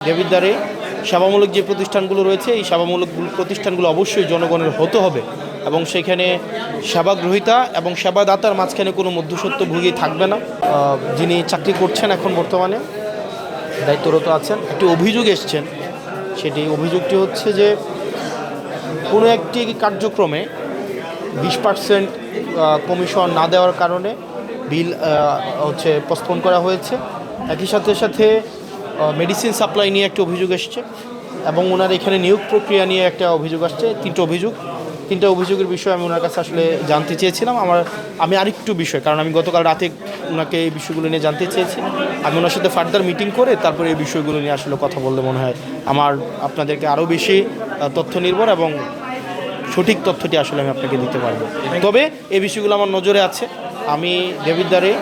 দেবিদ্বারে সেবামূলক যে প্রতিষ্ঠানগুলো রয়েছে এই সেবামূলক প্রতিষ্ঠানগুলো অবশ্যই জনগণের হতে হবে এবং সেখানে সেবাগ্রহীতা এবং সেবাদাতার মাঝখানে কোনো মধ্যস্বত্বভোগী থাকবে না। যিনি চাকরি করছেন এখন বর্তমানে দায়িত্বরত আছেন, একটি অভিযোগ এসছেন। সেটি অভিযোগটি হচ্ছে যে কোনো একটি কার্যক্রমে 20% কমিশন না দেওয়ার কারণে বিল পোস্টপোন করা হয়েছে। একই সাথে মেডিসিন সাপ্লাই নিয়ে একটা অভিযোগ এসছে এবং ওনার এখানে নিয়োগ প্রক্রিয়া নিয়ে একটা অভিযোগ আসছে। তিনটা অভিযোগের বিষয়ে আমি ওনার কাছে আসলে জানতে চেয়েছিলাম। আমি আরেকটু বিষয়, কারণ আমি গতকাল রাতে ওনাকে এই বিষয়গুলো নিয়ে জানতে চেয়েছি। আমি ওনার সাথে ফার্দার মিটিং করে তারপরে এই বিষয়গুলো নিয়ে আসলে কথা বললে মনে হয় আপনাদেরকে আরও বেশি তথ্য নির্ভর এবং সঠিক তথ্যটি আসলে আমি আপনাকে দিতে পারবো। তবে এই বিষয়গুলো আমার নজরে আছে। আমি দেবিদ্বারে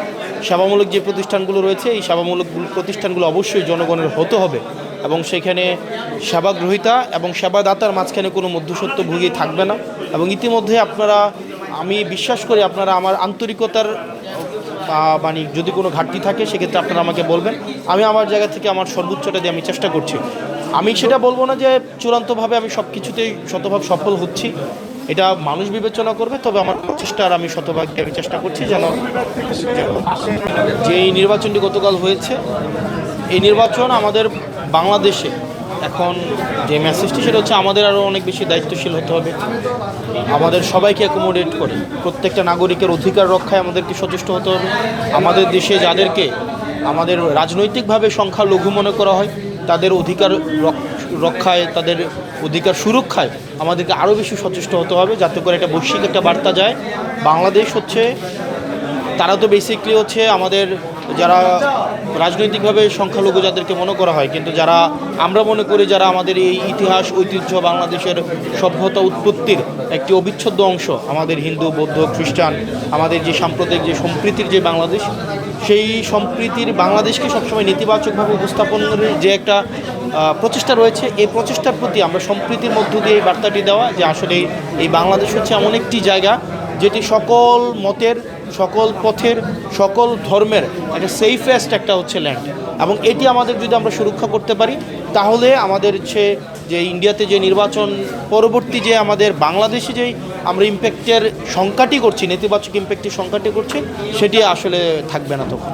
সেবামূলক যে প্রতিষ্ঠানগুলো রয়েছে এই সেবামূলক প্রতিষ্ঠানগুলো অবশ্যই জনগণের হতে হবে এবং সেখানে সেবাগ্রহীতা এবং সেবাদাতার মাঝখানে কোনো মধ্যস্বত্বভোগী থাকবে না। এবং ইতিমধ্যে আমি বিশ্বাস করি আপনারা আমার আন্তরিকতার যদি কোনো ঘাটতি থাকে সেক্ষেত্রে আপনারা আমাকে বলবেন। আমি আমার জায়গা থেকে আমার সর্বোচ্চটা দিয়ে আমি চেষ্টা করছি। আমি সেটা বলবো না যে চূড়ান্তভাবে আমি সব কিছুতেই শতভাগ সফল হচ্ছি, এটা মানুষ বিবেচনা করবে। তবে আমার প্রচেষ্টার আমি শতভাগ আমি চেষ্টা করছি যেন যে এই নির্বাচনটি গতকাল হয়েছে, এই নির্বাচন আমাদের বাংলাদেশে এখন যে মেসেজটি সেটা হচ্ছে আমাদের আরও অনেক বেশি দায়িত্বশীল হতে হবে। আমাদের সবাইকে অ্যাকোমোডেট করে প্রত্যেকটা নাগরিকের অধিকার রক্ষায় আমাদেরকে সচেষ্ট হতে হবে। আমাদের দেশে যাদেরকে আমাদের রাজনৈতিকভাবে সংখ্যালঘু মনে করা হয় তাদের অধিকার রক্ষায়, তাদের অধিকার সুরক্ষায় আমাদেরকে আরও বেশি সচেষ্ট হতে হবে, যাতে করে একটা বৈশ্বিক একটা বার্তা যায়। বাংলাদেশ তারা তো বেসিকলি আমাদের যারা রাজনৈতিকভাবে সংখ্যালঘু যাদেরকে মনে করা হয়, কিন্তু আমরা মনে করি যারা আমাদের এই ইতিহাস ঐতিহ্য বাংলাদেশের সভ্যতা উৎপত্তির একটি অবিচ্ছেদ্য অংশ, আমাদের হিন্দু বৌদ্ধ খ্রিস্টান, আমাদের যে সাম্প্রদায়িক যে সম্প্রীতির যে বাংলাদেশ, সেই সম্প্রীতির বাংলাদেশকে সবসময় নেতিবাচকভাবে উপস্থাপনের যে একটা প্রচেষ্টা রয়েছে, এই প্রচেষ্টার প্রতি আমরা সম্প্রীতির মধ্য দিয়ে এই বার্তাটি দেওয়া যে আসলে এই বাংলাদেশ এমন একটি জায়গা যেটি সকল মতের, সকল পথের, সকল ধর্মের একটা সেফেস্ট একটা ল্যান্ড। এবং এটি আমাদের যদি আমরা সুরক্ষা করতে পারি তাহলে আমাদের যে ইন্ডিয়াতে যে নির্বাচন পরবর্তী যে আমাদের বাংলাদেশে যেই আমরা ইম্প্যাক্টের সংখ্যাটি করছি, নেতিবাচক ইম্প্যাক্টের সংখ্যাটি করছি, সেটি আসলে থাকবে না তখন।